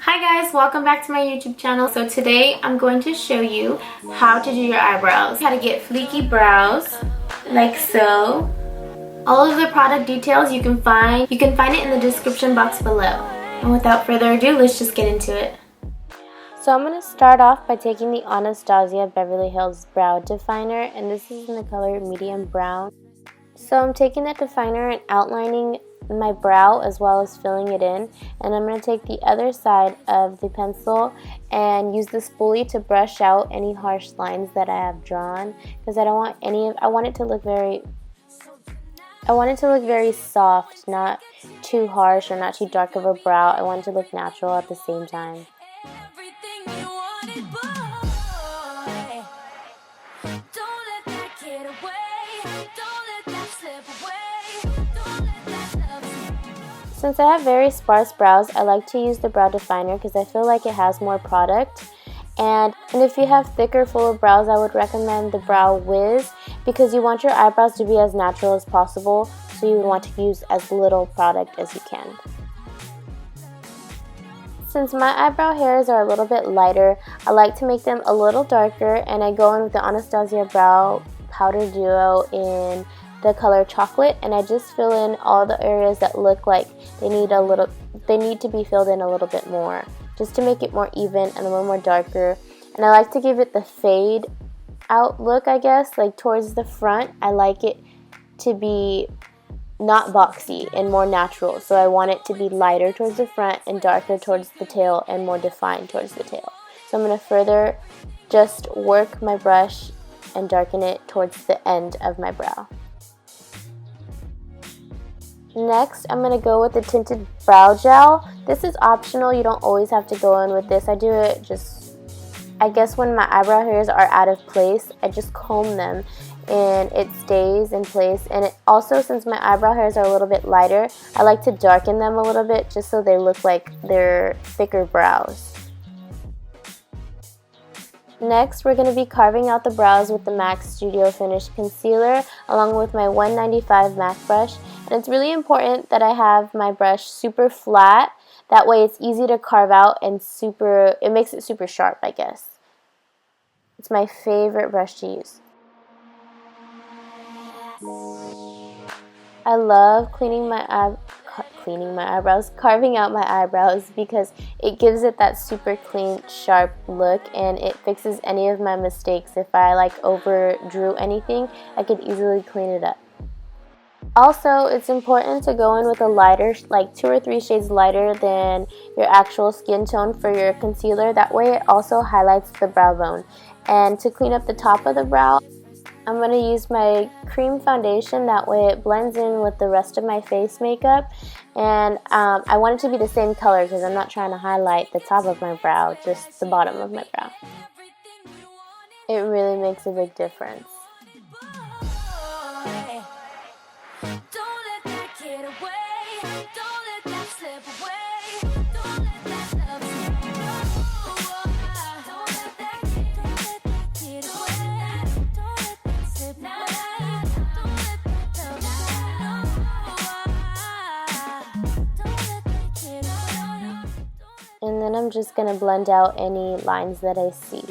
Hi guys, welcome back to my YouTube channel. So today I'm going to show you how to do your eyebrows. How to get fleeky brows, like so. All of the product details you can find it in the description box below. And without further ado, let's just get into it. So I'm going to start off by taking the Anastasia Beverly Hills Brow Definer, and this is in the color medium brown. So I'm taking that definer and outlining my brow as well as filling it in, and I'm going to take the other side of the pencil and use the spoolie to brush out any harsh lines that I have drawn, because I want it to look very soft, not too harsh or not too dark of a brow. I want it to look natural at the same time. Since I have very sparse brows, I like to use the brow definer because I feel like it has more product. And if you have thicker, fuller brows, I would recommend the Brow Wiz because you want your eyebrows to be as natural as possible, so you would want to use as little product as you can. Since my eyebrow hairs are a little bit lighter, I like to make them a little darker, and I go in with the Anastasia Brow Powder Duo in the color chocolate, and I just fill in all the areas that look like they need to be filled in a little bit more, just to make it more even and a little more darker. And I like to give it the fade out look, I guess, like towards the front. I like it to be not boxy and more natural, so I want it to be lighter towards the front and darker towards the tail and more defined towards the tail. So I'm going to further just work my brush and darken it towards the end of my brow. Next, I'm going to go with the tinted brow gel. This is optional. You don't always have to go in with this. I do it just, I guess when my eyebrow hairs are out of place, I just comb them and it stays in place. And it also, since my eyebrow hairs are a little bit lighter, I like to darken them a little bit just so they look like they're thicker brows. Next, we're going to be carving out the brows with the MAC Studio Finish Concealer along with my 195 MAC brush. And it's really important that I have my brush super flat. That way it's easy to carve out and it makes it super sharp, I guess. It's my favorite brush to use. I love carving out my eyebrows because it gives it that super clean, sharp look, and it fixes any of my mistakes. If I overdrew anything, I could easily clean it up. Also, it's important to go in with a lighter, like 2 or 3 shades lighter than your actual skin tone for your concealer. That way it also highlights the brow bone. And to clean up the top of the brow, I'm going to use my cream foundation. That way it blends in with the rest of my face makeup. And I want it to be the same color because I'm not trying to highlight the top of my brow, just the bottom of my brow. It really makes a big difference. And then I'm just going to blend out any lines that I see.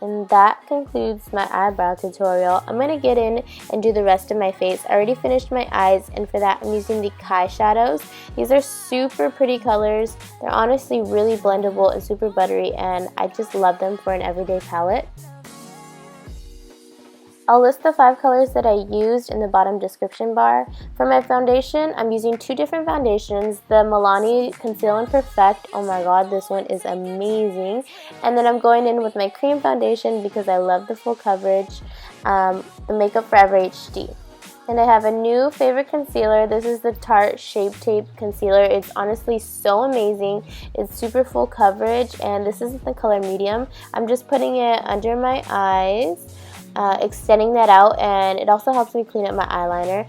And that concludes my eyebrow tutorial. I'm going to get in and do the rest of my face. I already finished my eyes, and for that I'm using the Kyshadows. These are super pretty colors. They're honestly really blendable and super buttery, and I just love them for an everyday palette. I'll list the 5 colors that I used in the bottom description bar. For my foundation, I'm using 2 different foundations. The Milani Conceal and Perfect. Oh my god, this one is amazing. And then I'm going in with my cream foundation because I love the full coverage. The Makeup Forever HD. And I have a new favorite concealer. This is the Tarte Shape Tape Concealer. It's honestly so amazing. It's super full coverage, and this is the color medium. I'm just putting it under my eyes. Extending that out, and it also helps me clean up my eyeliner.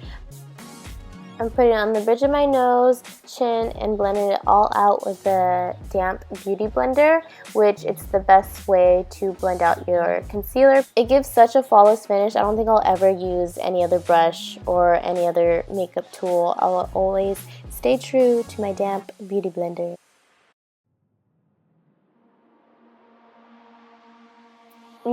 I'm putting it on the bridge of my nose, chin, and blending it all out with the damp beauty blender, which it's the best way to blend out your concealer. It gives such a flawless finish. I don't think I'll ever use any other brush or any other makeup tool. I'll always stay true to my damp beauty blender.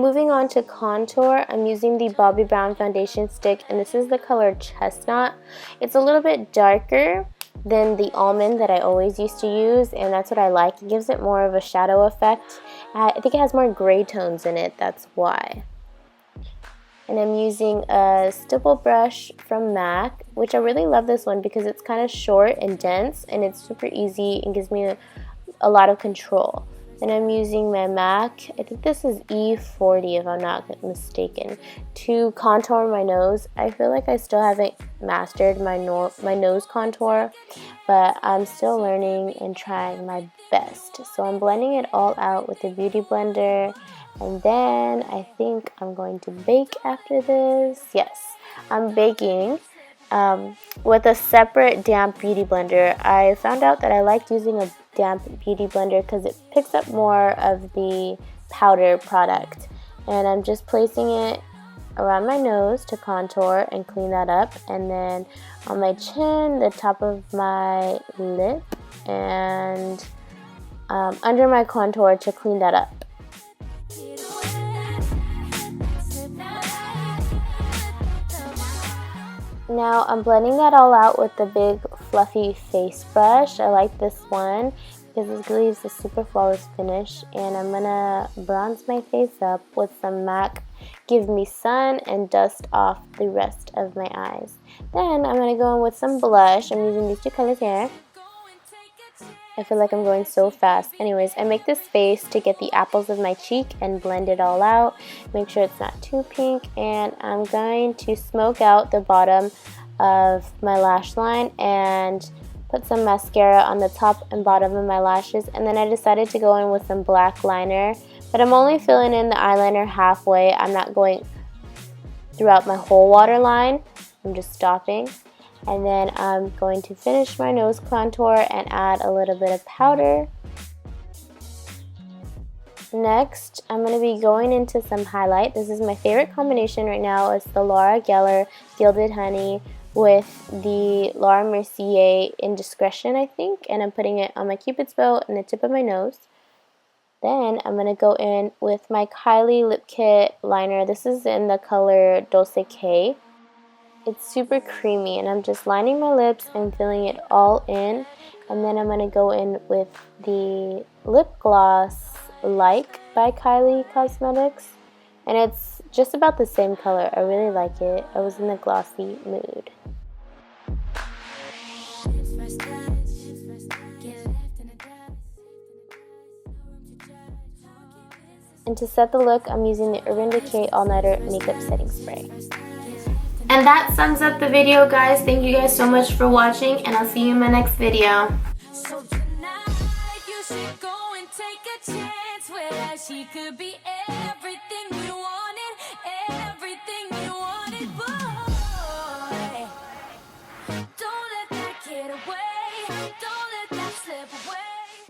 moving on to contour, I'm using the Bobbi Brown foundation stick, and this is the color Chestnut. It's a little bit darker than the almond that I always used to use, and that's what I like. It gives it more of a shadow effect. I think it has more gray tones in it, that's why. And I'm using a stipple brush from MAC, which I really love this one because it's kind of short and dense, and it's super easy and gives me a lot of control. And I'm using my MAC, I think this is E40 if I'm not mistaken, to contour my nose. I feel like I still haven't mastered my nose contour, but I'm still learning and trying my best. So I'm blending it all out with the Beauty Blender, and then I think I'm going to bake after this. Yes, I'm baking with a separate damp Beauty Blender. I found out that I like using a damp Beauty Blender because it picks up more of the powder product. And I'm just placing it around my nose to contour and clean that up, and then on my chin, the top of my lip, and under my contour to clean that up. Now I'm blending that all out with the big fluffy face brush. I like this one because it leaves a super flawless finish, and I'm gonna bronze my face up with some MAC Give Me Sun and dust off the rest of my eyes. Then I'm gonna go in with some blush. I'm using these two colors here. I feel like I'm going so fast. Anyways, I make this face to get the apples of my cheek and blend it all out. Make sure it's not too pink, and I'm going to smoke out the bottom of my lash line and put some mascara on the top and bottom of my lashes. And then I decided to go in with some black liner, but I'm only filling in the eyeliner halfway. I'm not going throughout my whole waterline. I'm just stopping. And then I'm going to finish my nose contour and add a little bit of powder. Next, I'm going to be going into some highlight. This is my favorite combination right now. It's the Laura Geller Gilded Honey with the Laura Mercier Indiscretion, I think. And I'm putting it on my Cupid's bow and the tip of my nose. Then I'm going to go in with my Kylie Lip Kit liner. This is in the color Dulce K. It's super creamy, and I'm just lining my lips and filling it all in. And then I'm going to go in with the lip gloss Like by Kylie Cosmetics. And it's just about the same color. I really like it. I was in the glossy mood. And to set the look, I'm using the Urban Decay All Nighter Makeup Setting Spray. And that sums up the video, guys. Thank you guys so much for watching, and I'll see you in my next video. So tonight you should go and take a chance where she could be everything.